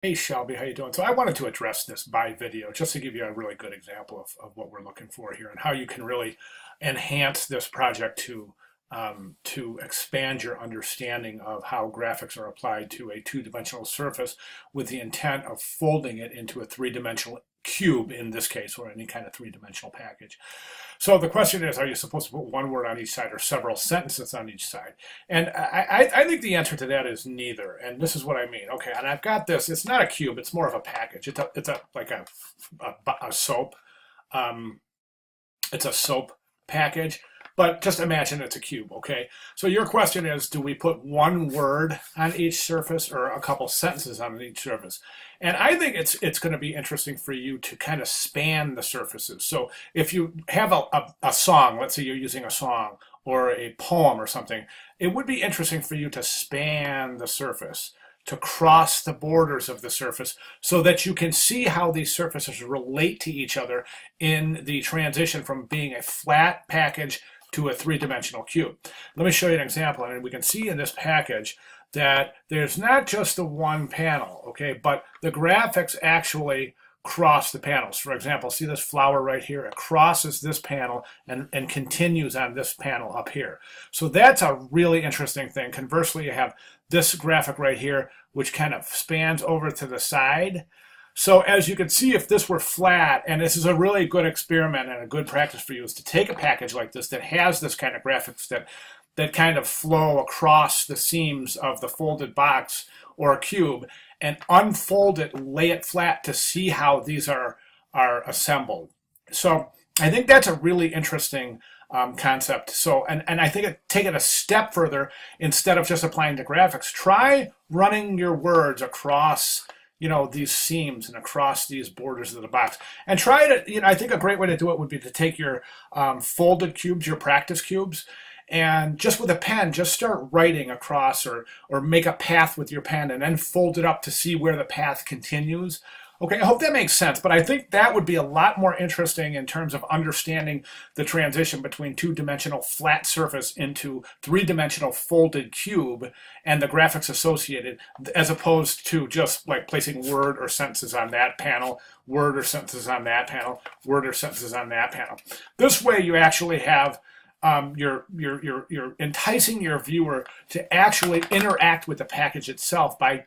Hey Shelby, how you doing? So I wanted to address this by video just to give you a really good example of what we're looking for here and how you can really enhance this project to expand your understanding of how graphics are applied to a two-dimensional surface with the intent of folding it into a three-dimensional cube in this case, or any kind of three-dimensional package. So the question is, are you supposed to put one word on each side or several sentences on each side? And I think the answer to that is neither. And this is what I mean. Okay, and I've got this. It's not a cube. It's more of a package. It's a like a soap. Um, it's a soap package. But just imagine it's a cube, okay? So your question is, do we put one word on each surface or a couple sentences on each surface? And I think it's going to be interesting for you to kind of span the surfaces. So if you have a song, let's say you're using a song or a poem or something, it would be interesting for you to span the surface, to cross the borders of the surface so that you can see how these surfaces relate to each other in the transition from being a flat package to a three-dimensional cube. Let me show you an example. I mean, we can see in this package that there's not just the one panel, okay, but the graphics actually cross the panels. For example, see this flower right here? It crosses this panel and continues on this panel up here. So that's a really interesting thing. Conversely, you have this graphic right here, which kind of spans over to the side. So as you can see, if this were flat, and this is a really good experiment and a good practice for you, is to take a package like this that has this kind of graphics that kind of flow across the seams of the folded box or a cube and unfold it, lay it flat to see how these are assembled. So I think that's a really interesting concept. So, and I think take it a step further, instead of just applying the graphics, try running your words across these seams and across these borders of the box. And try to, I think a great way to do it would be to take your folded cubes, your practice cubes, and just with a pen, just start writing across or make a path with your pen and then fold it up to see where the path continues. Okay, I hope that makes sense, but I think that would be a lot more interesting in terms of understanding the transition between two-dimensional flat surface into three-dimensional folded cube and the graphics associated, as opposed to just like placing word or sentences on that panel, word or sentences on that panel, word or sentences on that panel. This way you actually have you're enticing your viewer to actually interact with the package itself by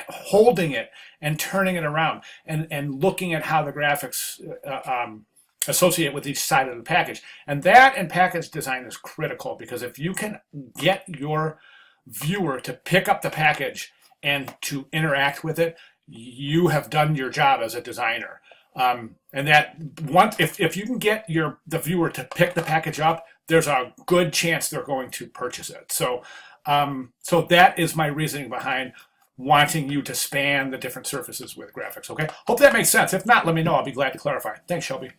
holding it and turning it around and looking at how the graphics associate with each side of the package. And that in package design is critical, because if you can get your viewer to pick up the package and to interact with it, you have done your job as a designer. And that if you can get the viewer to pick the package up, there's a good chance they're going to purchase it. So that is my reasoning behind wanting you to span the different surfaces with graphics. Okay, hope that makes sense. If not, let me know. I'll be glad to clarify. Thanks, Shelby.